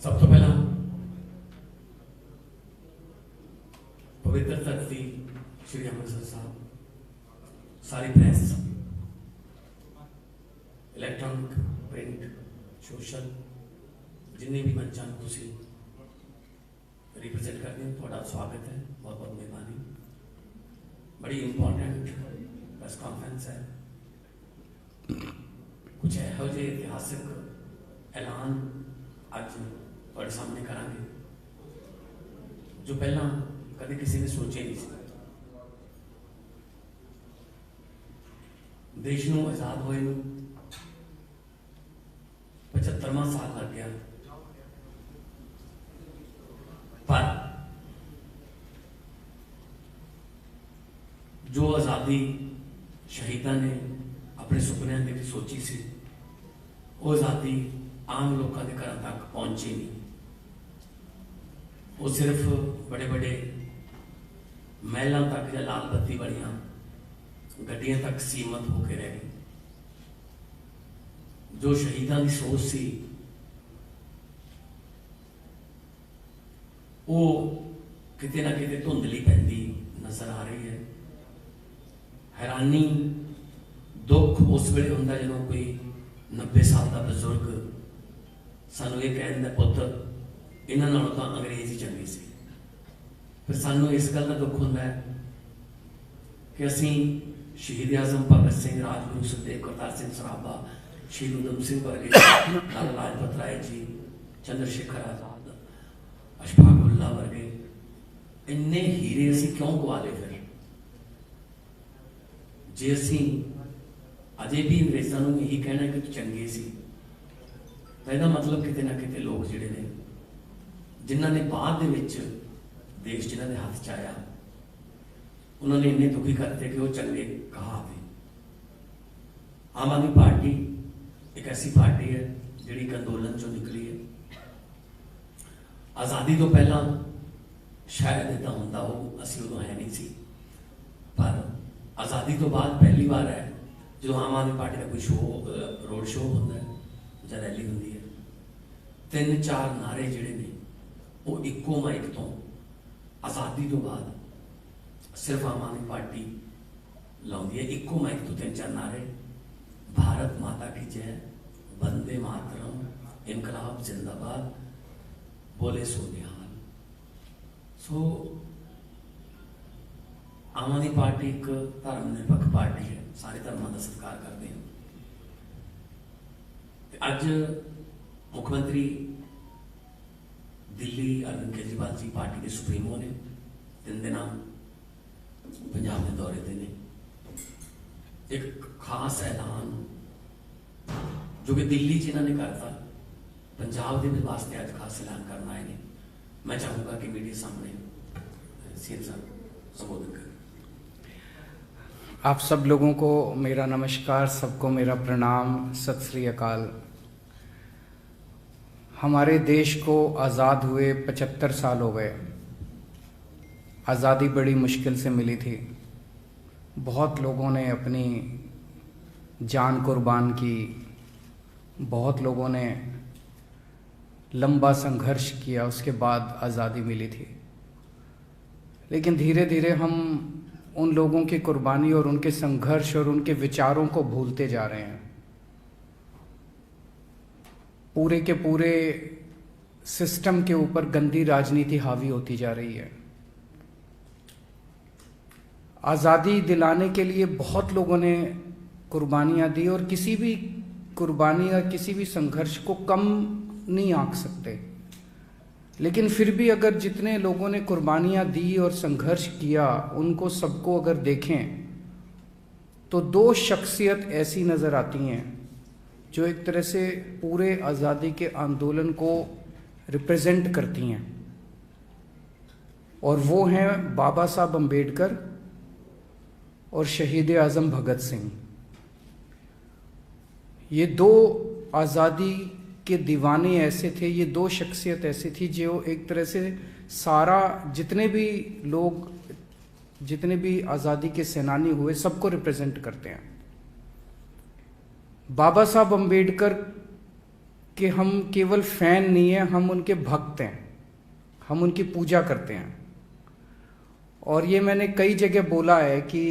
सब तो पहला पवित्र धरती श्री अमृतसर साहब, सारी प्रेस, इलेक्ट्रॉनिक, प्रिंट, सोशल, जिन्हें भी मंचा तुसी रिप्रेजेंट करते हैं, थोड़ा स्वागत है, बहुत बहुत मेहरबानी। बड़ी इंपॉर्टेंट प्रेस कॉन्फ्रेंस है। कुछ ਇਹੋ ਜਿਹੇ इतिहासिक ऐलान ਅੱਜ ਤੁਹਾਡੇ सामने करांगे जो पहला कभी किसी ने सोचे नहीं सी। देश ਨੂੰ आजाद होए 75वां साल लग गया, पर जो आजादी शहीदा ने अपने सुपनों के लिए सोची सी, वो आजादी आम लोगों के घर तक पहुंची नहीं। वो सिर्फ बड़े बड़े महलों तक या लाल बत्ती वाली गड्डियां तक सीमित होकर रह गई। जो शहीदा की सोच सी वो किते ना किते धुंधली पैंदी नजर आ रही है। हैरानी दुख उस वेले हुंदा जदों कोई 90 साल का बजुर्ग सानू ये कह दिंदा, पुत्र इन्हां नालों तां अंग्रेज ही चंगे सी। फिर सानू इस गल का दुख हुंदा है कि असीं शहीद आजम भगत सिंह, राजगुरु सुखदेव, करतार सिंह सराभा, शहीद उधम सिंह वर्गे, लाला लाजपत राय जी, चंद्रशेखर आजाद, अशफाक उल्लाह वर्गे इन्ने हीरे असीं क्यों गवा लए? फिर जे असीं अजे भी अंग्रेज़ों को यही कहना कि चंगे सी, तो इसका मतलब किते ना किते लोग जिहड़े ने जिन्होंने ने बाद दे विच देश जिन्होंने हाथ च आया उन्होंने इन्ने दुखी करते कि वो चंगे कहा थे। आम आदमी पार्टी एक ऐसी पार्टी है जिहड़ी एक अंदोलन चो निकली है। आज़ादी तो पहला शायद इदा होंदा हो, असी उदों है नहीं सी, पर आज़ादी तो बाद पहली बार है जो आम आदमी पार्टी का कोई शो रोड शो होता है या रैली होती है, 3-4 नारे जिहड़े ने वो इक्को माइक तो आज़ादी तो बाद सिर्फ आम आदमी पार्टी लाउंदी है। इक्को माइक तो 3-4 नारे, भारत माता की जय, वंदे मातरम, इनकलाब जिंदाबाद, बोले सो निहाल। सो आम आदमी पार्टी एक धर्मनिरपक्ष पार्टी है, सारे धर्मों का सत्कार करते हैं। अज मुख्यमंत्री दिल्ली अरविंद केजरीवाल जी पार्टी के सुप्रीमो ने 3 दिन पंजाब के दौरे पे ने। एक खास ऐलान जो कि दिल्ली च इन्होंने करता, पंजाब के वास्ते अज खास ऐलान करना है। मैं चाहूँगा कि मीडिया सामने सीएम साहब संबोधन करें। आप सब लोगों को मेरा नमस्कार, सबको मेरा प्रणाम, सत श्री अकाल। हमारे देश को आज़ाद हुए 75 साल हो गए। आज़ादी बड़ी मुश्किल से मिली थी। बहुत लोगों ने अपनी जान कुर्बान की, बहुत लोगों ने लंबा संघर्ष किया, उसके बाद आज़ादी मिली थी। लेकिन धीरे धीरे हम उन लोगों की कुर्बानी और उनके संघर्ष और उनके विचारों को भूलते जा रहे हैं। पूरे के पूरे सिस्टम के ऊपर गंदी राजनीति हावी होती जा रही है। आज़ादी दिलाने के लिए बहुत लोगों ने कुर्बानियां दी और किसी भी कुर्बानी या किसी भी संघर्ष को कम नहीं आंक सकते। लेकिन फिर भी अगर जितने लोगों ने कुर्बानियां दी और संघर्ष किया उनको सबको अगर देखें तो 2 शख्सियत ऐसी नज़र आती हैं जो एक तरह से पूरे आज़ादी के आंदोलन को रिप्रेजेंट करती हैं, और वो हैं बाबा साहब अम्बेडकर और शहीद आज़म भगत सिंह। ये 2 आज़ादी के दीवाने ऐसे थे, ये 2 शख्सियत ऐसी थी जो एक तरह से सारा जितने भी लोग, जितने भी आज़ादी के सेनानी हुए, सबको रिप्रेजेंट करते हैं। बाबा साहब अम्बेडकर कि हम केवल फैन नहीं है, हम उनके भक्त हैं, हम उनकी पूजा करते हैं। और ये मैंने कई जगह बोला है कि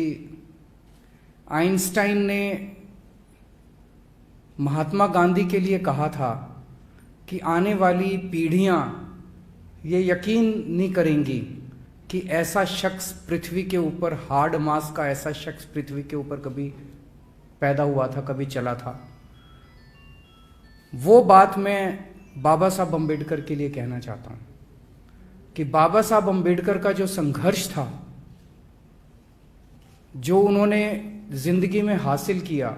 आइंस्टाइन ने महात्मा गांधी के लिए कहा था कि आने वाली पीढ़ियां ये यकीन नहीं करेंगी कि ऐसा शख्स पृथ्वी के ऊपर, हार्ड मास का ऐसा शख्स पृथ्वी के ऊपर कभी पैदा हुआ था, कभी चला था। वो बात मैं बाबा साहब अम्बेडकर के लिए कहना चाहता हूं कि बाबा साहब अम्बेडकर का जो संघर्ष था, जो उन्होंने जिंदगी में हासिल किया,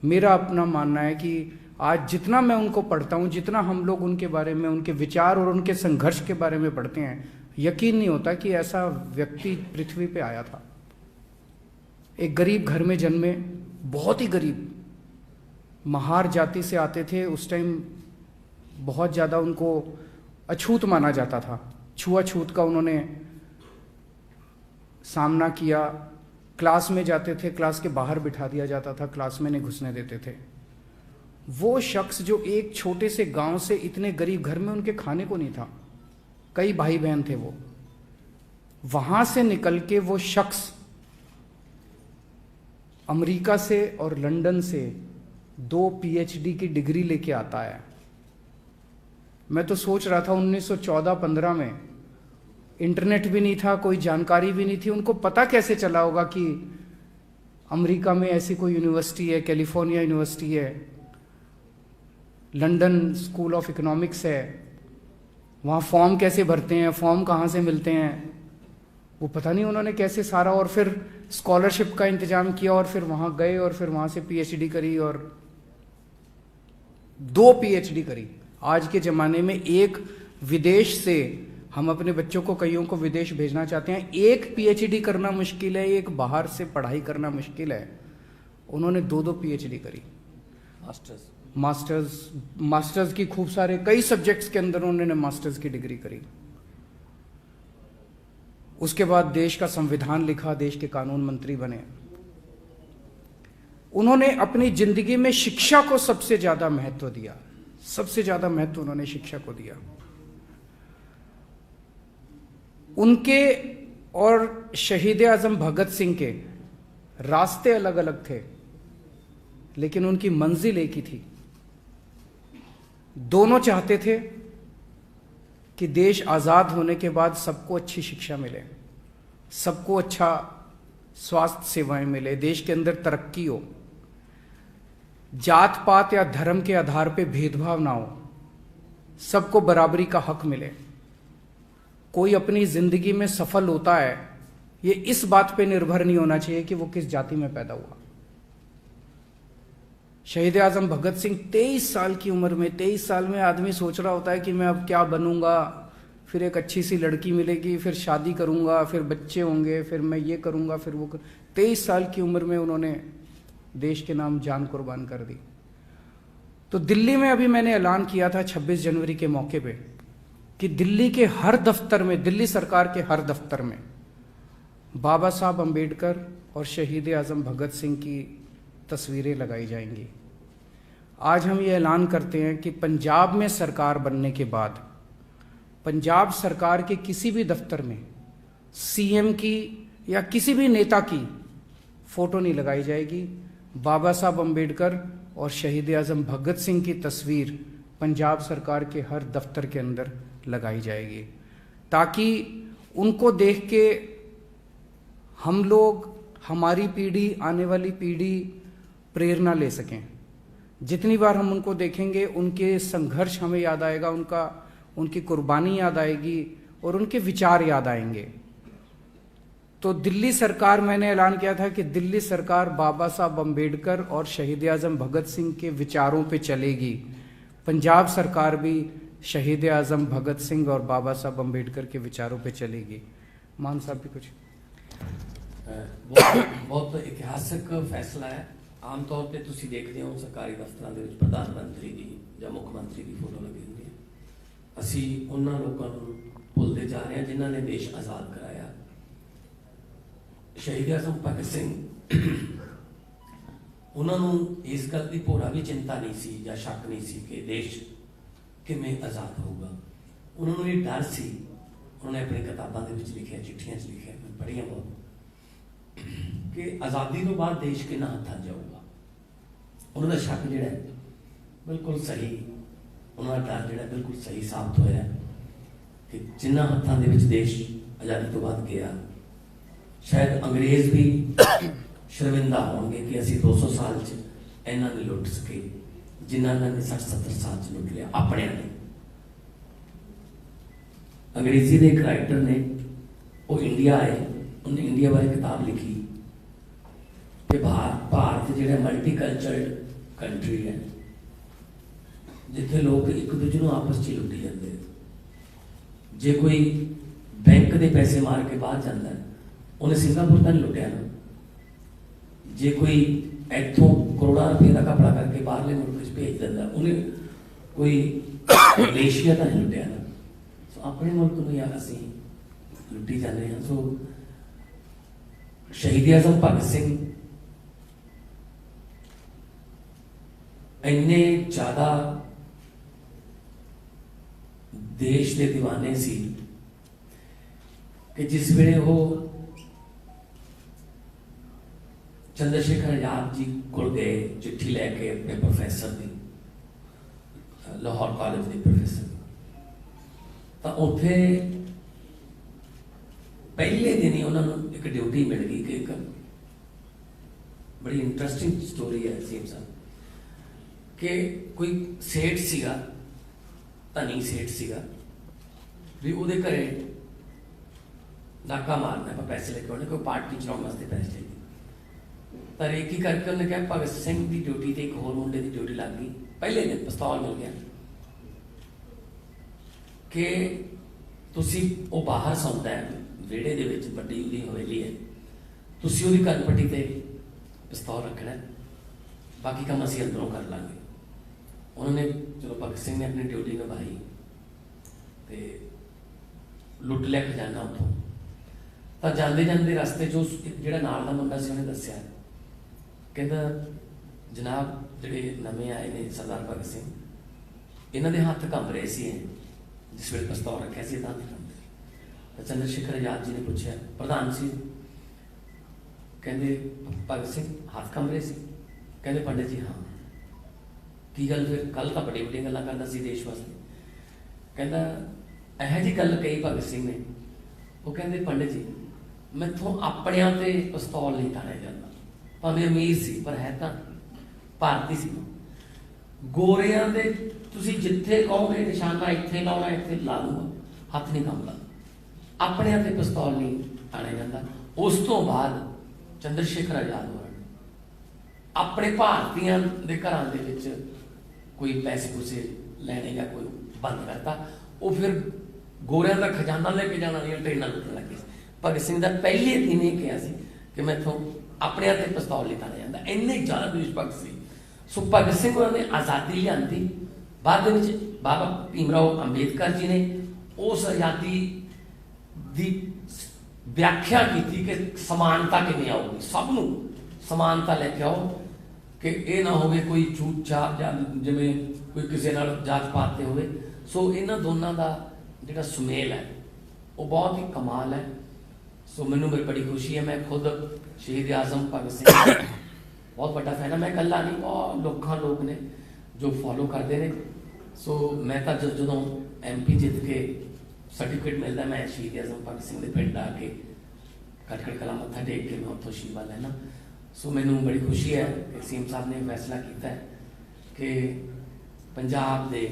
मेरा अपना मानना है कि आज जितना मैं उनको पढ़ता हूं, जितना हम लोग उनके बारे में, उनके विचार और उनके संघर्ष के बारे में पढ़ते हैं, यकीन नहीं होता कि ऐसा व्यक्ति पृथ्वी पे आया था। एक गरीब घर में जन्मे, बहुत ही गरीब, महार जाति से आते थे। उस टाइम बहुत ज़्यादा उनको अछूत माना जाता था, छुआछूत का उन्होंने सामना किया। क्लास में जाते थे, क्लास के बाहर बिठा दिया जाता था, क्लास में नहीं घुसने देते थे। वो शख्स जो एक छोटे से गांव से इतने गरीब घर में, उनके खाने को नहीं था, कई भाई बहन थे, वो वहां से निकल के वो शख्स अमेरिका से और लंदन से 2 पीएचडी की डिग्री लेके आता है। मैं तो सोच रहा था 1914-15 में इंटरनेट भी नहीं था, कोई जानकारी भी नहीं थी, उनको पता कैसे चला होगा कि अमेरिका में ऐसी कोई यूनिवर्सिटी है, कैलिफोर्निया यूनिवर्सिटी है, लंदन स्कूल ऑफ इकोनॉमिक्स है, वहाँ फॉर्म कैसे भरते हैं, फॉर्म कहाँ से मिलते हैं, वो पता नहीं उन्होंने कैसे सारा, और फिर स्कॉलरशिप का इंतजाम किया और फिर वहाँ गए और फिर वहाँ से पीएचडी करी और 2 पीएचडी करी। आज के ज़माने में एक विदेश से, हम अपने बच्चों को कईयों को विदेश भेजना चाहते हैं, 1 पीएचडी करना मुश्किल है, एक बाहर से पढ़ाई करना मुश्किल है। उन्होंने 2-2 पीएचडी करी, मास्टर्स की खूब सारे कई सब्जेक्ट्स के अंदर उन्होंने मास्टर्स की डिग्री करी। उसके बाद देश का संविधान लिखा, देश के कानून मंत्री बने। उन्होंने अपनी जिंदगी में शिक्षा को सबसे ज्यादा महत्व दिया, सबसे ज्यादा महत्व उन्होंने शिक्षा को दिया। उनके और शहीद आजम भगत सिंह के रास्ते अलग अलग थे, लेकिन उनकी मंजिल एक ही थी। दोनों चाहते थे कि देश आजाद होने के बाद सबको अच्छी शिक्षा मिले, सबको अच्छा स्वास्थ्य सेवाएं मिले, देश के अंदर तरक्की हो, जात पात या धर्म के आधार पे भेदभाव ना हो, सबको बराबरी का हक मिले। कोई अपनी जिंदगी में सफल होता है, ये इस बात पे निर्भर नहीं होना चाहिए कि वो किस जाति में पैदा हुआ। शहीद आजम भगत सिंह 23 साल की उम्र में, 23 साल में आदमी सोच रहा होता है कि मैं अब क्या बनूंगा, फिर एक अच्छी सी लड़की मिलेगी, फिर शादी करूंगा, फिर बच्चे होंगे, फिर मैं ये करूंगा, फिर वो 23 साल की उम्र में उन्होंने देश के नाम जान कुर्बान कर दी। तो दिल्ली में अभी मैंने ऐलान किया था 26 जनवरी के मौके पे कि दिल्ली के हर दफ्तर में, दिल्ली सरकार के हर दफ्तर में बाबा साहब अम्बेडकर और शहीद आजम भगत सिंह की तस्वीरें लगाई जाएंगी। आज हम ये ऐलान करते हैं कि पंजाब में सरकार बनने के बाद पंजाब सरकार के किसी भी दफ्तर में सीएम की या किसी भी नेता की फोटो नहीं लगाई जाएगी। बाबा साहब अम्बेडकर और शहीद आजम भगत सिंह की तस्वीर पंजाब सरकार के हर दफ्तर के अंदर लगाई जाएगी, ताकि उनको देख के हम लोग, हमारी पीढ़ी, आने वाली पीढ़ी प्रेरणा ले सकें। जितनी बार हम उनको देखेंगे, उनके संघर्ष हमें याद आएगा, उनकी कुर्बानी याद आएगी और उनके विचार याद आएंगे। तो दिल्ली सरकार, मैंने ऐलान किया था कि दिल्ली सरकार बाबा साहब अम्बेडकर और शहीद आजम भगत सिंह के विचारों पे चलेगी। पंजाब सरकार भी शहीद आजम भगत सिंह और बाबा साहब अम्बेडकर के विचारों पे चलेगी। मान साहब भी कुछ? बहुत ਇਤਿਹਾਸਕ ਫੈਸਲਾ ਹੈ। ਆਮ ਤੌਰ ਤੇ ਤੁਸੀਂ ਦੇਖਦੇ ਹੋ ਸਰਕਾਰੀ ਦਫ਼ਤਰਾਂ ਦੇ ਵਿੱਚ ਪ੍ਰਧਾਨ ਮੰਤਰੀ ਦੀ ਜਾਂ ਮੁੱਖ ਮੰਤਰੀ ਦੀ ਫੋਟੋ ਲੱਗੀ ਹੁੰਦੀ ਹੈ। ਅਸੀਂ ਉਹਨਾਂ ਲੋਕਾਂ ਨੂੰ ਭੁੱਲਦੇ ਜਾ ਰਹੇ ਹਾਂ ਜਿਨ੍ਹਾਂ ਨੇ ਦੇਸ਼ ਆਜ਼ਾਦ ਕਰਾਇਆ। ਸ਼ਹੀਦ ਆਜ਼ਮ ਭਗਤ ਸਿੰਘ, ਉਹਨਾਂ ਨੂੰ ਇਸ ਗੱਲ ਦੀ ਭੋਰਾ ਵੀ ਚਿੰਤਾ ਨਹੀਂ ਸੀ ਜਾਂ ਸ਼ੱਕ ਨਹੀਂ ਸੀ ਕਿ ਦੇਸ਼ ਕਿਵੇਂ ਆਜ਼ਾਦ ਹੋਊਗਾ। ਉਹਨਾਂ ਨੂੰ ਇਹ ਡਰ ਸੀ। ਉਹਨਾਂ ਨੇ ਆਪਣੀ ਕਿਤਾਬਾਂ ਦੇ ਵਿੱਚ ਲਿਖਿਆ, ਚਿੱਠੀਆਂ 'ਚ ਲਿਖਿਆ, ਮੈਂ ਪੜ੍ਹੀਆਂ ਬਹੁਤ, ਕਿ ਆਜ਼ਾਦੀ ਤੋਂ ਬਾਅਦ ਦੇਸ਼ ਕਿਹਨਾਂ ਹੱਥਾਂ 'ਚ ਜਾਊਗਾ। ਉਹਨਾਂ ਦਾ ਸ਼ੱਕ ਜਿਹੜਾ ਹੈ ਬਿਲਕੁਲ ਸਹੀ, ਉਹਨਾਂ ਦਾ ਡਰ ਜਿਹੜਾ ਬਿਲਕੁਲ ਸਹੀ ਸਾਬਤ ਹੋਇਆ ਕਿ ਜਿਨ੍ਹਾਂ ਹੱਥਾਂ ਦੇ ਵਿੱਚ ਦੇਸ਼ ਆਜ਼ਾਦੀ ਤੋਂ ਬਾਅਦ ਗਿਆ, ਸ਼ਾਇਦ ਅੰਗਰੇਜ਼ ਵੀ ਸ਼ਰਮਿੰਦਾ ਹੋਣਗੇ ਕਿ ਅਸੀਂ 200 ਸਾਲ 'ਚ ਇਹਨਾਂ ਨੇ ਲੁੱਟ ਸਕੇ ਜਿਨ੍ਹਾਂ ਨੇ 60-70 ਸਾਲ 'ਚ ਲੁੱਟ ਲਿਆ ਆਪਣਿਆਂ ਨੇ। ਅੰਗਰੇਜ਼ੀ ਦੇ ਇੱਕ ਰਾਈਟਰ ਨੇ, ਉਹ ਇੰਡੀਆ ਆਏ, ਉਹਨੇ ਇੰਡੀਆ ਬਾਰੇ ਕਿਤਾਬ ਲਿਖੀ ਕਿ ਭਾਰਤ ਜਿਹੜਾ ਮਲਟੀਕਲਚਰਡ ਕੰਟਰੀ ਹੈ, ਜਿੱਥੇ ਲੋਕ ਇੱਕ ਦੂਜੇ ਨੂੰ ਆਪਸ 'ਚ ਲੁੱਟੀ ਜਾਂਦੇ। ਜੇ ਕੋਈ ਬੈਂਕ ਦੇ ਪੈਸੇ ਮਾਰ ਕੇ ਬਾਹਰ ਜਾਂਦਾ, ਉਹਨੇ ਸਿੰਗਾਪੁਰ ਤਾਂ ਨਹੀਂ ਲੁੱਟਿਆ ਨਾ। ਜੇ ਕੋਈ ਇੱਥੋਂ ਕਰੋੜਾਂ ਰੁਪਏ ਦਾ ਕਪੜਾ ਕਰਕੇ ਬਾਹਰਲੇ ਮੁਲਕ 'ਚ ਭੇਜ ਦਿੰਦਾ, ਉਹਨੇ ਕੋਈ ਮਲੇਸ਼ੀਆ ਤਾਂ ਨਹੀਂ ਲੁੱਟਿਆ ਨਾ। ਸੋ ਆਪਣੇ ਮੁਲਕ ਨੂੰ ਯਾਰ ਅਸੀਂ ਲੁੱਟੀ ਜਾਂਦੇ ਹਾਂ। ਸੋ ਸ਼ਹੀਦ ਆਜ਼ਮ ਭਗਤ ਸਿੰਘ ਇੰਨੇ ਜ਼ਿਆਦਾ ਦੇਸ਼ ਦੇ ਦੀਵਾਨੇ ਸੀ ਕਿ ਜਿਸ ਵੇਲੇ ਉਹ ਚੰਦਰਸ਼ੇਖਰ ਆਜ਼ਾਦ ਜੀ ਕੋਲ ਗਏ ਚਿੱਠੀ ਲੈ ਕੇ ਆਪਣੇ ਪ੍ਰੋਫੈਸਰ ਦੀ, ਲਾਹੌਰ ਕਾਲਜ ਦੇ ਪ੍ਰੋਫੈਸਰ, ਤਾਂ ਉੱਥੇ ਪਹਿਲੇ ਦਿਨ ਹੀ ਉਹਨਾਂ ਨੂੰ ਇੱਕ ਡਿਊਟੀ ਮਿਲ ਗਈ ਕਿ ਇੱਕ ਬੜੀ ਇੰਟਰਸਟਿੰਗ ਸਟੋਰੀ ਹੈ ਸੀਮ ਸਾਹਿਬ, ਕਿ ਕੋਈ ਸੇਠ ਸੀਗਾ, ਧਨੀ ਸੇਠ ਸੀਗਾ, ਵੀ ਉਹਦੇ ਘਰੇ ਨਾਕਾ ਮਾਰਨਾ, ਆਪਾਂ ਪੈਸੇ ਲੈ ਕੇ ਆਉਣੇ, ਕੋਈ ਪਾਰਟੀ ਚਲਾਉਣ ਵਾਸਤੇ ਪੈਸੇ ਚਾਹੀਦੇ। ਤਾਂ ਰੇਕੀ ਕਰਕੇ ਉਹਨੇ ਕਿਹਾ ਭਗਤ ਸਿੰਘ ਦੀ ਡਿਊਟੀ ਤੇ ਇੱਕ ਹੋਰ ਮੁੰਡੇ ਦੀ ਡਿਊਟੀ ਲੱਗ ਗਈ। ਪਹਿਲੇ ਦਿਨ ਪਿਸਤੌਲ ਮਿਲ ਗਿਆ ਕਿ ਤੁਸੀਂ, ਉਹ ਬਾਹਰ ਸੌਂਦਾ ਹੈ ਵਿਹੜੇ ਦੇ ਵਿੱਚ, ਵੱਡੀ ਉਹਦੀ ਹਵੇਲੀ ਹੈ, ਤੁਸੀਂ ਉਹਦੀ ਕੰਨ ਪੱਟੀ ਤੇ ਪਿਸਤੌਲ ਰੱਖਣਾ, ਬਾਕੀ ਕੰਮ ਅਸੀਂ ਅੰਦਰੋਂ ਕਰ ਲਾਂਗੇ। ਉਹਨਾਂ ਨੇ, ਚਲੋ ਭਗਤ ਸਿੰਘ ਨੇ ਆਪਣੀ ਡਿਊਟੀ ਨਿਭਾਈ ਤੇ ਲੁੱਟ ਲਿਆ ਖਜ਼ਾਨਾ ਉੱਥੋਂ। ਤਾਂ ਜਾਂਦੇ ਜਾਂਦੇ ਰਸਤੇ 'ਚ ਜਿਹੜਾ ਨਾਲ ਦਾ ਮੁੰਡਾ ਸੀ, ਉਹਨੇ ਦੱਸਿਆ, ਕਹਿੰਦਾ ਜਨਾਬ ਜਿਹੜੇ ਨਵੇਂ ਆਏ ਨੇ ਸਰਦਾਰ ਭਗਤ ਸਿੰਘ, ਇਹਨਾਂ ਦੇ ਹੱਥ ਕੰਬ ਰਹੇ ਸੀ ਜਿਸ ਵੇਲੇ ਪਿਸਤੌਲ ਰੱਖਿਆ ਸੀ ਤਾਂ ਤਾਂ ਚੰਦਰਸ਼ੇਖਰ ਆਜ਼ਾਦ ਜੀ ਨੇ ਪੁੱਛਿਆ, ਪ੍ਰਧਾਨ ਸੀ, ਕਹਿੰਦੇ ਭਗਤ ਸਿੰਘ ਹੱਥ ਕੰਬ ਰਹੇ ਸੀ? ਕਹਿੰਦੇ ਪੰਡਿਤ ਜੀ ਹਾਂ। ਕੀ ਗੱਲ ਫਿਰ? ਕੱਲ ਤਾਂ ਬੜੀ ਵੱਡੀਆਂ ਗੱਲਾਂ ਕਰਦਾ ਸੀ ਦੇਸ਼ ਵਾਸਤੇ। ਕਹਿੰਦਾ ਇਹੋ ਜਿਹੀ ਗੱਲ ਕਹੀ ਭਗਤ ਸਿੰਘ ਨੇ, ਉਹ ਕਹਿੰਦੇ ਪੰਡਿਤ ਜੀ ਮੈਥੋਂ ਆਪਣਿਆਂ ਤੇ ਪਿਸਤੌਲ ਨਹੀਂ ਤਾਣਿਆ ਜਾਂਦਾ, ਭਾਵੇਂ ਅਮੀਰ ਸੀ ਪਰ ਹੈ ਤਾਂ ਭਾਰਤੀ ਸੀ। ਗੋਰਿਆਂ ਦੇ ਤੁਸੀਂ ਜਿੱਥੇ ਕਹੋਗੇ ਨਿਸ਼ਾਨਾ ਇੱਥੇ ਲਾਉਣਾ, ਇੱਥੇ ਲਾ ਦੂੰਗਾ, ਹੱਥ ਨਹੀਂ ਕੰਬਦਾ। ਆਪਣਿਆਂ ਤੇ ਪਿਸਤੌਲ ਨਹੀਂ ਤਾਣਿਆ ਜਾਂਦਾ। ਉਸ ਤੋਂ ਬਾਅਦ ਚੰਦਰਸ਼ੇਖਰ ਆਜ਼ਾਦ ਹੋਇਆ, ਆਪਣੇ ਭਾਰਤੀਆਂ ਦੇ ਘਰਾਂ ਦੇ ਵਿੱਚ ਕੋਈ ਪੈਸੇ ਪੂਸੇ ਲੈਣੇ ਜਾਂ ਕੋਈ ਬੰਦ ਕਰਤਾ। ਉਹ ਫਿਰ ਗੋਰਿਆਂ ਦਾ ਖਜ਼ਾਨਾ ਲੈ ਕੇ ਜਾਣਾ ਦੀਆਂ ਟ੍ਰੇਨਾਂ ਲੁੱਟਣ ਲੱਗੇ। ਭਗਤ ਸਿੰਘ ਦਾ ਪਹਿਲੇ ਦਿਨ ਇਹ ਕਿਹਾ ਸੀ ਕਿ ਮੈਥੋਂ ਆਪਣੇ ਹੱਥ ਤੇ ਪਿਸਤੌਲ ਨਹੀਂ ਤਾਣਿਆ ਜਾਂਦਾ। ਇੰਨੇ ਜ਼ਿਆਦਾ ਦੇਸ਼ ਭਗਤ ਸੀ। ਸੋ ਭਗਤ ਸਿੰਘ ਉਹਨਾਂ ਨੇ ਆਜ਼ਾਦੀ ਲਿਆਂਦੀ। ਬਾਅਦ ਦੇ ਵਿੱਚ ਬਾਬਾ ਭੀਮ ਰਾਓ ਅੰਬੇਦਕਰ ਜੀ ਨੇ ਉਸ ਆਜ਼ਾਦੀ ਦੀ ਵਿਆਖਿਆ ਕੀਤੀ ਕਿ ਸਮਾਨਤਾ ਕਿਵੇਂ ਆਊਗੀ, ਸਭ ਨੂੰ ਸਮਾਨਤਾ ਲੈ ਕੇ ਆਓ, ਕਿ ਇਹ ਨਾ ਹੋਵੇ ਕੋਈ ਛੂਟ ਛਾਟ ਜਾਂ ਜਿਵੇਂ ਕੋਈ ਕਿਸੇ ਨਾਲ ਜਾਤ ਪਾਤ ਤੇ ਹੋਵੇ। ਸੋ ਇਹਨਾਂ ਦੋਨਾਂ ਦਾ ਜਿਹੜਾ ਸੁਮੇਲ ਹੈ ਉਹ ਬਹੁਤ ਹੀ ਕਮਾਲ ਹੈ। ਸੋ ਮੈਨੂੰ ਬੜੀ ਖੁਸ਼ੀ ਹੈ, ਮੈਂ ਖੁਦ ਸ਼ਹੀਦ ਆਜ਼ਮ ਭਗਤ ਸਿੰਘ ਦਾ ਬਹੁਤ ਵੱਡਾ ਫੈਨ ਹਾਂ। ਮੈਂ ਇਕੱਲਾ ਨਹੀਂ, ਬਹੁਤ ਲੋਕ ਨੇ ਜੋ ਫੋਲੋ ਕਰਦੇ ਨੇ। ਸੋ ਮੈਂ ਤਾਂ ਜਦੋਂ MP ਜਿੱਤ ਕੇ ਸਰਟੀਫਿਕੇਟ ਮਿਲਦਾ, ਮੈਂ ਸ਼ਹੀਦ ਆਜ਼ਮ ਭਗਤ ਸਿੰਘ ਦੇ ਪਿੰਡ ਆ ਕੇ ਖਟਕੜ ਕਲਾਂ ਮੱਥਾ ਟੇਕ ਕੇ ਮੈਂ ਉੱਥੋਂ ਅਸ਼ੀਰਵਾਦ ਲੈਣਾ। ਸੋ ਮੈਨੂੰ ਬੜੀ ਖੁਸ਼ੀ ਹੈ ਕਿ ਸੀਐਮ ਸਾਹਿਬ ਨੇ ਫੈਸਲਾ ਕੀਤਾ ਹੈ ਕਿ ਪੰਜਾਬ ਦੇ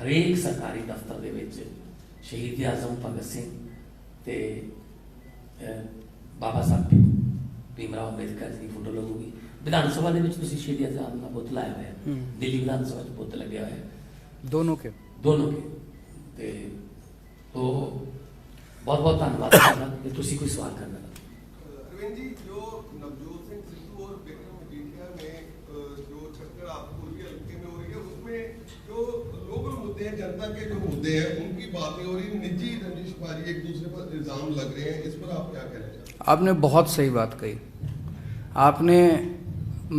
ਹਰੇਕ ਸਰਕਾਰੀ ਦਫ਼ਤਰ ਦੇ ਵਿੱਚ ਸ਼ਹੀਦ ਆਜ਼ਮ ਭਗਤ ਸਿੰਘ ਤੇ ਬਾਬਾ ਸਾਹਿਬ ਭੀਮ ਰਾਓ ਅੰਬੇਦਕਰ ਦੀ ਫੋਟੋ ਲੱਗੂਗੀ। ਵਿਧਾਨ ਸਭਾ ਦੇ ਵਿੱਚ ਤੁਸੀਂ ਸ਼ਹੀਦ ਆਜ਼ਮ ਦਾ ਬੁੱਤ ਲਾਇਆ ਹੋਇਆ, ਦਿੱਲੀ ਵਿਧਾਨ ਸਭਾ 'ਚ ਬੁੱਤ ਲੱਗਿਆ ਹੋਇਆ, ਦੋਨੋਂ ਕੇ ਤੇ ਬਹੁਤ ਬਹੁਤ ਧੰਨਵਾਦ ਤੁਹਾਡਾ। ਜੇ ਤੁਸੀਂ ਕੋਈ ਸਵਾਲ ਕਰਨਾ। अरविंद जी, जो नवजोत सिंह सिद्धू और विक्रम मजीठिया में जो छक्कर आप पूर्वी हल्के में हो रही है, उसमें जो लोकल मुद्दे हैं, जनता के जो मुद्दे हैं, उनकी बात नहीं हो रही, निजी रंजिशबाजी एक दूसरे पर इल्जाम लग रहे हैं, इस पर आप क्या कहना चाहते हैं? आपने बहुत सही बात कही। आपने,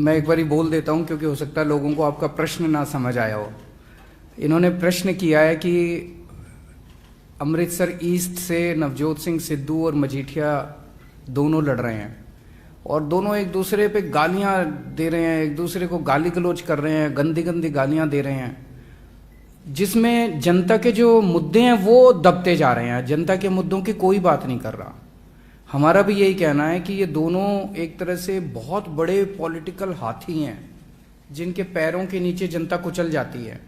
मैं एक बारी बोल देता हूँ क्योंकि हो सकता है लोगों को आपका प्रश्न ना समझ आया हो। इन्होंने प्रश्न किया है कि अमृतसर ईस्ट से नवजोत सिंह सिद्धू और मजीठिया दोनों लड़ रहे हैं और दोनों एक दूसरे पे गालियां दे रहे हैं, एक दूसरे को गाली गलौज कर रहे हैं, गंदी गंदी गालियां दे रहे हैं, जिसमें जनता के जो मुद्दे हैं वो दबते जा रहे हैं। जनता के मुद्दों की कोई बात नहीं कर रहा। हमारा भी यही कहना है कि ये दोनों एक तरह से बहुत बड़े पॉलिटिकल हाथी हैं जिनके पैरों के नीचे जनता कुचल जाती है।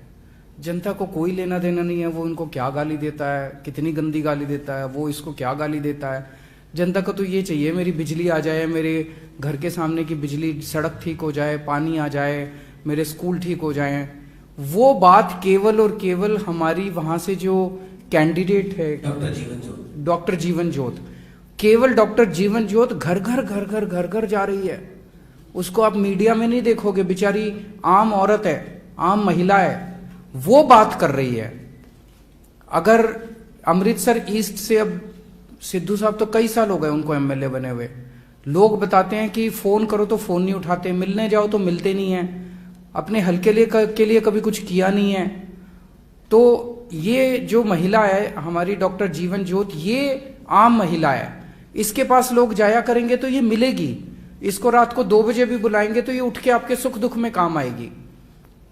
जनता को कोई लेना देना नहीं है, वो इनको क्या गाली देता है, कितनी गंदी गाली देता है, वो इसको क्या गाली देता है। जनता को तो ये चाहिए मेरी बिजली आ जाए, मेरे घर के सामने की बिजली, सड़क ठीक हो जाए, पानी आ जाए, मेरे स्कूल ठीक हो जाए। वो बात केवल और केवल हमारी वहां से जो कैंडिडेट है डॉक्टर जीवन ज्योत, केवल डॉक्टर जीवन ज्योत घर घर जा रही है। उसको आप मीडिया में नहीं देखोगे, बेचारी आम औरत है, आम महिला है, वो बात कर रही है। अगर अमृतसर ईस्ट से, अब सिद्धू साहब तो कई साल हो गए उनको एमएलए बने हुए, लोग बताते हैं कि फोन करो तो फोन नहीं उठाते, मिलने जाओ तो मिलते नहीं है, अपने हल्के के लिए कभी कुछ किया नहीं है। तो ये जो महिला है हमारी डॉक्टर जीवन ज्योत, ये आम महिला है, इसके पास लोग जाया करेंगे तो ये मिलेगी। इसको रात को 2 बजे भी बुलाएंगे तो ये उठ के आपके सुख दुख में काम आएगी।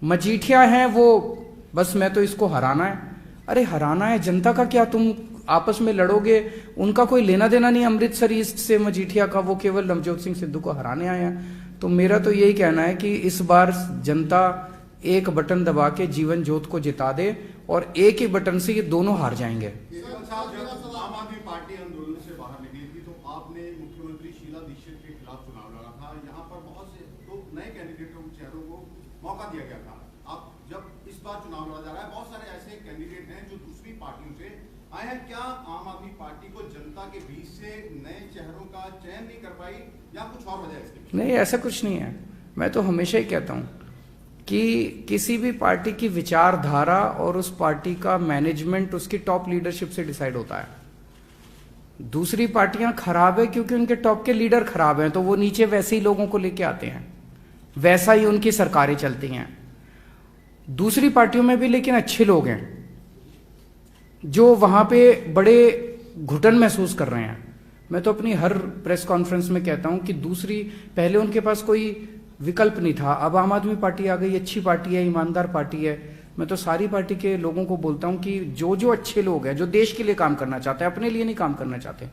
मजीठिया हैं वो, बस मैं तो इसको हराना है। अरे हराना है, जनता का क्या, तुम आपस में लड़ोगे, उनका कोई लेना देना नहीं अमृतसर ईस्ट से मजीठिया का, वो केवल नवजोत सिंह सिद्धू को हराने आए हैं। तो मेरा तो यही कहना है कि इस बार जनता एक बटन दबा के जीवन ज्योत को जिता दे और एक ही बटन से ये दोनों हार जाएंगे। आम आदमी पार्टी आंदोलन से बाहर निकली थी तो आपने मुख्यमंत्री शीला दीक्षित के खिलाफ चुनाव लड़ा था। यहाँ पर बहुत से तो नए कैंडिडेटों चेहरों को मौका दिया गया था। अब जब इस बार चुनाव लड़ा जा रहा है, बहुत सारे ऐसे कैंडिडेट हैं जो दूसरी पार्टियों से आए हैं। क्या आम आदमी पार्टी को जनता के बीच से नए चेहरों का चयन नहीं कर पाई या कुछ और वजह इसकी? नहीं, ऐसा कुछ नहीं है। मैं तो हमेशा ही कहता हूं कि किसी भी पार्टी की विचारधारा और उस पार्टी का मैनेजमेंट उसकी टॉप लीडरशिप से डिसाइड होता है। दूसरी पार्टियां खराब है क्योंकि उनके टॉप के लीडर खराब हैं, तो वो नीचे वैसे ही लोगों को लेके आते हैं, वैसा ही उनकी सरकारें चलती हैं। दूसरी पार्टियों में भी लेकिन अच्छे लोग हैं जो वहां पे बड़े घुटन महसूस कर रहे हैं। मैं तो अपनी हर प्रेस कॉन्फ्रेंस में कहता हूं कि दूसरी, पहले उनके पास कोई विकल्प नहीं था, अब आम आदमी पार्टी आ गई, अच्छी पार्टी है, ईमानदार पार्टी है। मैं तो सारी पार्टी के लोगों को बोलता हूं कि जो जो अच्छे लोग हैं, जो देश के लिए काम करना चाहते हैं, अपने लिए नहीं काम करना चाहते,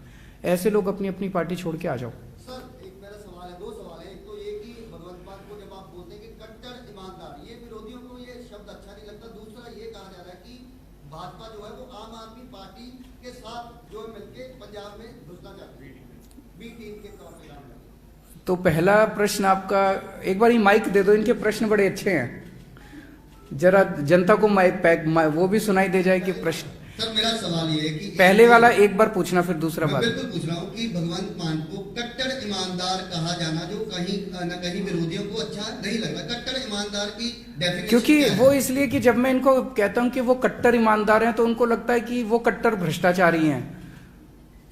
ऐसे लोग अपनी अपनी पार्टी छोड़ के आ जाओ। सर, एक मेरा सवाल है, 2 सवाल है। एक तो ये कि भगवंत मान को जब आप बोलते हैं कि कट्टर ईमानदार, ये विरोधियों को ये शब्द अच्छा नहीं लगता। दूसरा ये कहा जा रहा है कि भाजपा जो है वो आम आदमी पार्टी के साथ जो मिलके पंजाब में घुसना चाहती है, बी टीम के तौर पर काम करती है। तो पहला प्रश्न आपका, एक बार ही माइक दे दो, इनके प्रश्न बड़े अच्छे हैं, जरा जनता को वो भी सुनाई दे जाए कि प्रश्न। सर, मेरा सवाल ये है कि पहले वाला एक बार पूछना, फिर दूसरा बात। बिल्कुल पूछ रहा हूँ कि भगवंत मान को कट्टर ईमानदार कहा जाना जो कहीं न कहीं विरोधियों को अच्छा नहीं लग रहा। कट्टर ईमानदार की डेफिनेशन क्योंकि क्या है? वो इसलिए कि जब मैं इनको कहता हूं कि वो कट्टर ईमानदार हैं तो उनको लगता है कि वो कट्टर भ्रष्टाचारी हैं,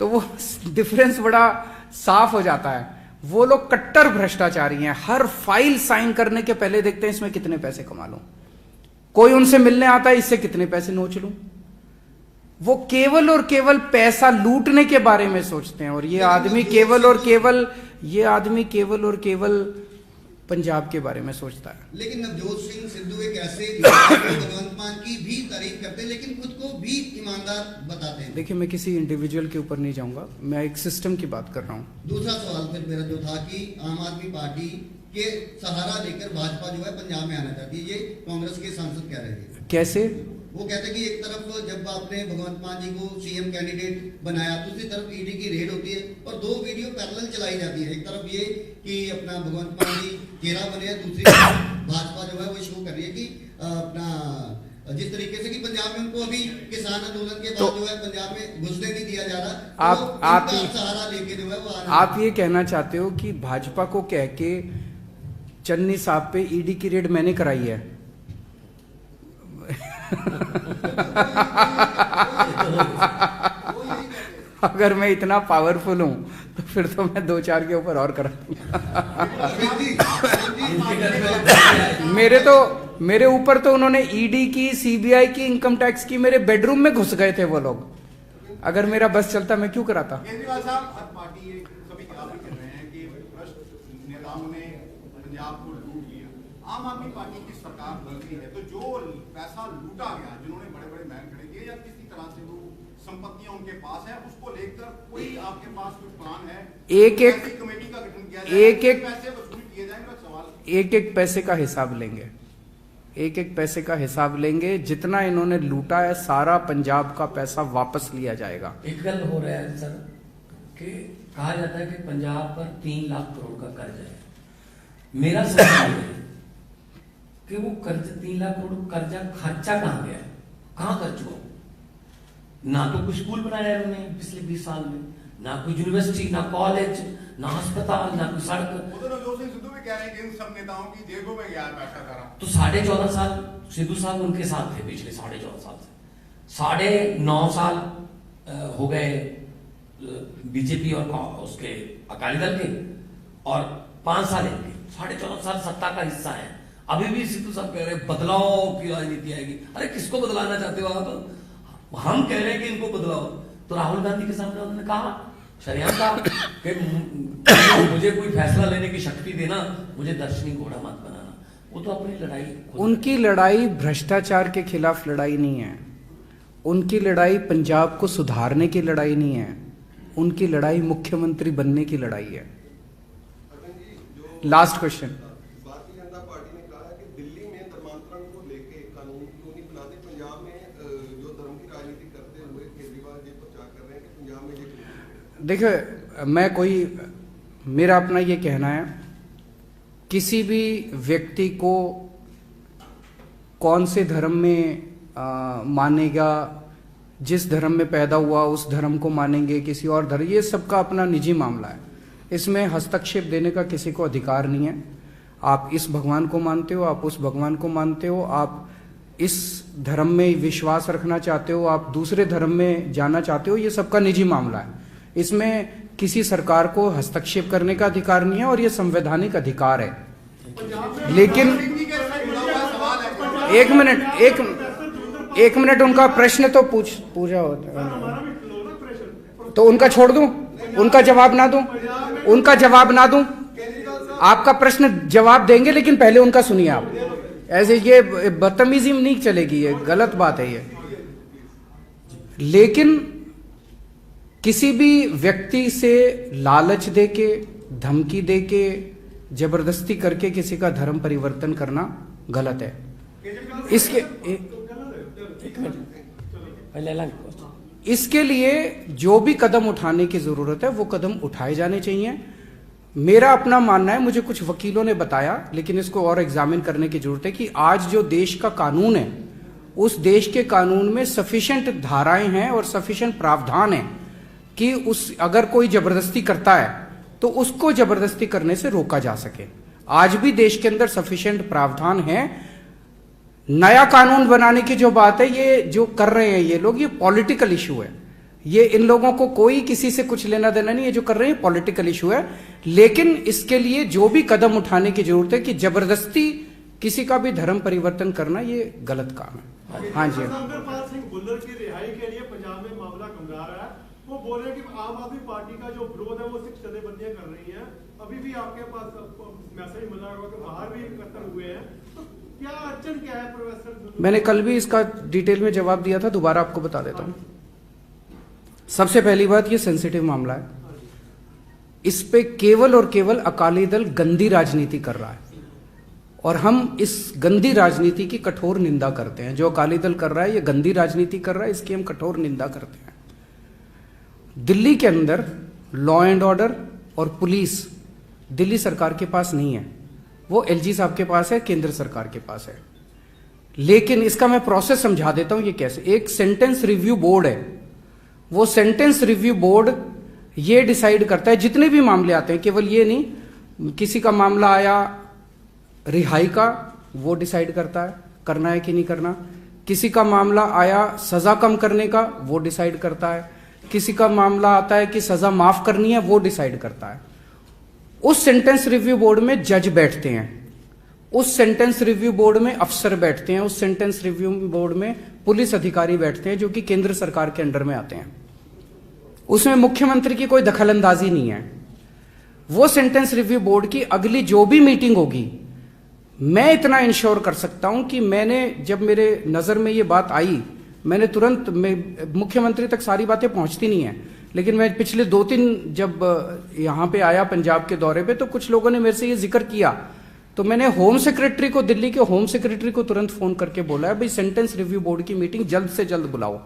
तो वो डिफरेंस बड़ा साफ हो जाता है। वो लोग कट्टर भ्रष्टाचारी हैं, हर फाइल साइन करने के पहले देखते हैं इसमें कितने पैसे कमा लूं, कोई उनसे मिलने आता है इससे कितने पैसे नोच लूं। वो केवल और केवल पैसा लूटने के बारे में सोचते हैं। और ये आदमी केवल और केवल पंजाब के बारे में सोचता है। लेकिन नवजोत सिंह सिद्धू एक ऐसे भगवंत मान की भी तारीफ करते हैं लेकिन खुद को भी ईमानदार बताते हैं। देखिए, मैं किसी इंडिविजुअल के ऊपर नहीं जाऊंगा, मैं एक सिस्टम की बात कर रहा हूं। दूसरा सवाल फिर मेरा जो था कि आम आदमी पार्टी के सहारा लेकर भाजपा जो है पंजाब में आना चाहती है, ये कांग्रेस के सांसद कह रहे हैं। कैसे? वो कहते हैं कि एक तरफ जब आपने भगवंत मान जी को सीएम कैंडिडेट बनाया, दूसरी तरफ ईडी की रेड होती है और 2 वीडियो पैरेलल चलाई जाती है। एक तरफ ये कि अपना भगवंत मान जी चेहरा बने, दूसरी तरफ भाजपा जो है वो शो कर रही है कि अपना जिस तरीके से कि पंजाब में उनको अभी किसान आंदोलन के बाद जो है पंजाब में घुसने नहीं दिया जा रहा। आप सहारा लेके जो है वो आप ये कहना चाहते हो कि भाजपा को कह के चन्नी साहब पे ईडी की रेड मैंने कराई है? अगर मैं इतना पावरफुल हूं तो फिर तो मैं 2-4 के ऊपर और करा दूंगा। मेरे ऊपर तो उन्होंने ईडी की, सीबीआई की, इनकम टैक्स की, मेरे बेडरूम में घुस गए थे वो लोग। अगर मेरा बस चलता मैं क्यों कराता। केजरीवाल साहब, हर पार्टी सभी आप ही कह रहे हैं कि भ्रष्ट नेताओं ने पंजाब को लूट लिया। आम आदमी पार्टी की सरकार बन गई है, तो जो पैसा लूटा गया, जिन्होंने बड़े बड़े महल खड़े किए या किसी तरह से वो संपत्तियां उनके पास है, उसको लेकर कोई आपके पास कोई प्लान है? एक कमेटी का गठन किया जाए, एक पैसे वसूल किए जाए? मेरा सवाल एक एक पैसे का हिसाब लेंगे, एक एक पैसे का हिसाब लेंगे। जितना इन्होंने लूटा है सारा पंजाब का पैसा वापस लिया जाएगा। एक गल हो रहा है सर कि कहा जाता है कि पंजाब पर 3 लाख करोड़ का कर्ज है। मेरा सवाल है कि वो कर्ज 3 लाख करोड़ कर्जा खर्चा कहां गया, कहां खर्च हुआ? ना तो कोई स्कूल बनाया है उन्होंने पिछले 20 साल में, ना कोई यूनिवर्सिटी, ना कॉलेज, ना अस्पताल, ना कोई सड़क। नवजोत सिंह सिद्धू भी कह रहे हैं कि इन सब नेताओं की जेबों में गया पैसा सारा। तो 14.5 साल सिद्धू साहब उनके साथ थे, पिछले 14.5 साल से 9.5 साल हो गए बीजेपी और उसके अकाली दल के, और 5 साल इनके, 14.5 साल सत्ता का हिस्सा है। अभी भी सिद्धू साहब कह रहे हैं बदलाव की राजनीति आएगी। अरे किसको बदलाना चाहते हो आप? हम कह रहे हैं कि इनको बदलाओ। तो राहुल गांधी के सामने उन्होंने कहा, शरियाम कहा कि मुझे कोई फैसला लेने की शक्ति देना, मुझे दर्शनी घोड़ा मत बनाना। वो तो अपनी लड़ाई, उनकी लड़ाई भ्रष्टाचार के खिलाफ लड़ाई नहीं है, उनकी लड़ाई पंजाब को सुधारने की लड़ाई नहीं है, उनकी लड़ाई मुख्यमंत्री बनने की लड़ाई है। Last question. Bharatiya Janata party ने कहा है कि दिल्ली में धर्मांतरण को लेके कानून क्यों नहीं बनाते? पंजाब में जो धर्म की राजनीति करते हुए केजरीवाल जी प्रचार कर रहे हैं कि पंजाब में ये। देखिए, मेरा अपना ये कहना है, किसी भी व्यक्ति को कौन से धर्म में मानेगा, जिस धर्म में पैदा हुआ उस धर्म को मानेंगे, किसी और धर्म, ये सबका अपना निजी मामला है। इसमें हस्तक्षेप देने का किसी को अधिकार नहीं है। आप इस भगवान को मानते हो, आप उस भगवान को मानते हो, आप इस धर्म में विश्वास रखना चाहते हो, आप दूसरे धर्म में जाना चाहते हो, ये सबका निजी मामला है। इसमें किसी सरकार को हस्तक्षेप करने का अधिकार नहीं है और ये संवैधानिक अधिकार है। लेकिन एक मिनट उनका प्रश्न तो पूछा होता है, तो उनका छोड़ दूं, उनका जवाब ना दूं, उनका जवाब ना दूं? आपका प्रश्न जवाब देंगे, लेकिन पहले उनका सुनिए आप। ऐसे ये बदतमीजी नहीं चलेगी, ये गलत बात है ये। लेकिन किसी भी व्यक्ति से लालच देके, धमकी देके, जबरदस्ती करके किसी का धर्म परिवर्तन करना गलत है। इसके लिए जो भी कदम उठाने की जरूरत है वो कदम उठाए जाने चाहिए। मेरा अपना मानना है, मुझे कुछ वकीलों ने बताया, लेकिन इसको और एग्जामिन करने की जरूरत है कि आज जो देश का कानून है, उस देश के कानून में सफिशिएंट धाराएं हैं और सफिशिएंट प्रावधान है कि अगर कोई जबरदस्ती करता है तो उसको जबरदस्ती करने से रोका जा सके। आज भी देश के अंदर सफिशिएंट प्रावधान है। नया कानून बनाने की जो बात है, ये जो कर रहे हैं ये लोग, ये पॉलिटिकल इशू है। ये इन लोगों को कोई किसी से कुछ लेना देना नहीं है। जो कर रहे हैं पॉलिटिकल इशू है, लेकिन इसके लिए जो भी कदम उठाने की जरूरत है कि जबरदस्ती किसी का भी धर्म परिवर्तन करना, ये गलत काम है। हाँ जी। अमरपाल सिंह भुल्लर की रिहाई के लिए पंजाब में मामला गंभीर रहा है। वो बोल रहे हैं कि आम आदमी पार्टी का जो विरोध है वो 6 जथेबंदियां कर रही हैं। अभी भी आपके पास मैसेज मिला होगा कि बाहर भी इकट्ठा हुए हैं, तो क्या अड़चन क्या है प्रोफेसर? मैंने कल भी इसका डिटेल में जवाब दिया था, दोबारा आपको बता देता हूं। सबसे पहली बात, ये सेंसिटिव मामला है। इस पे केवल और केवल अकाली दल गंदी राजनीति कर रहा है और हम इस गंदी राजनीति की कठोर निंदा करते हैं। जो अकाली दल कर रहा है, ये गंदी राजनीति कर रहा है, इसकी हम कठोर निंदा करते हैं। दिल्ली के अंदर लॉ एंड ऑर्डर और पुलिस दिल्ली सरकार के पास नहीं है, वो एलजी साहब के पास है, केंद्र सरकार के पास है। लेकिन इसका मैं प्रोसेस समझा देता हूं। ये कैसे, एक सेंटेंस रिव्यू बोर्ड है। वो सेंटेंस रिव्यू बोर्ड ये डिसाइड करता है, जितने भी मामले आते हैं, केवल ये नहीं, किसी का मामला आया रिहाई का, वो डिसाइड करता है करना है कि नहीं करना। किसी का मामला आया सजा कम करने का, वो डिसाइड करता है। किसी का मामला आता है कि सजा माफ करनी है, वो डिसाइड करता है। उस सेंटेंस रिव्यू बोर्ड में जज बैठते हैं। उस सेंटेंस रिव्यू बोर्ड में अफसर बैठते हैं, उस सेंटेंस रिव्यू बोर्ड में पुलिस अधिकारी बैठते हैं जो कि केंद्र सरकार के अंडर में आते हैं। उसमें मुख्यमंत्री की कोई दखलंदाजी नहीं है। वो सेंटेंस रिव्यू बोर्ड की अगली जो भी मीटिंग होगी, मैं इतना इंश्योर कर सकता हूं कि मैंने जब मेरे नजर में ये बात आई, मैंने तुरंत, मुख्यमंत्री तक सारी बातें पहुंचती नहीं है, लेकिन मैं पिछले 2-3 जब यहां पे आया पंजाब के दौरे पे, तो कुछ लोगों ने मेरे से ये जिक्र किया, तो मैंने होम सेक्रेटरी को, दिल्ली के होम सेक्रेटरी को तुरंत फोन करके बोला है भाई सेंटेंस रिव्यू बोर्ड की मीटिंग जल्द से जल्द बुलाओ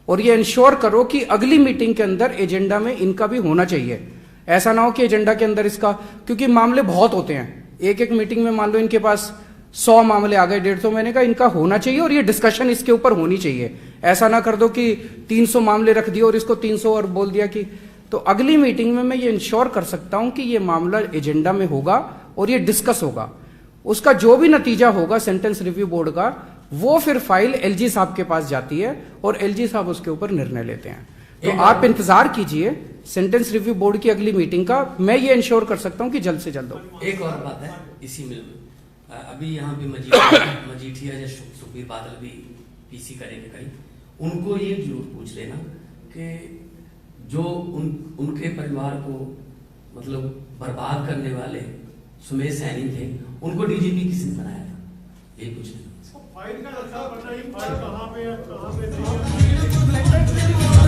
और ये इंश्योर करो कि अगली मीटिंग के अंदर एजेंडा में इनका भी होना चाहिए। ऐसा ना हो कि एजेंडा के अंदर इसका, क्योंकि मामले बहुत होते हैं, एक मीटिंग में मान लो इनके पास 100 मामले आ गए 150, मैंने कहा इनका होना चाहिए और ये डिस्कशन इसके ऊपर होनी चाहिए। ऐसा ना कर दो कि 300 मामले रख दिए और इसको 300 और बोल दिया कि, तो अगली मीटिंग में मैं ये इंश्योर कर सकता हूं कि ये मामला एजेंडा में होगा और ये डिस्कस होगा। उसका जो भी नतीजा होगा सेंटेंस रिव्यू बोर्ड का, वो फिर फाइल एलजी साहब के पास जाती है और एलजी साहब उसके ऊपर निर्णय लेते हैं। तो आप इंतजार कीजिए सेंटेंस रिव्यू बोर्ड की अगली मीटिंग का, मैं ये इंश्योर कर सकता हूं कि जल्द से जल्द हो। एक और बात है इसी में, अभी यहाँ पे मजीठिया या सुखबीर बादल भी पीसी करेंगे कहीं, उनको ये जरूर पूछ लेना कि जो उनके परिवार को मतलब बर्बाद करने वाले सुमेश सैनी थे, उनको डीजीपी किसने बनाया था, ये पूछ लेना। फाइल का अच्छा पता ही, फाइल कहाँ पे है, कहाँ पे नहीं है।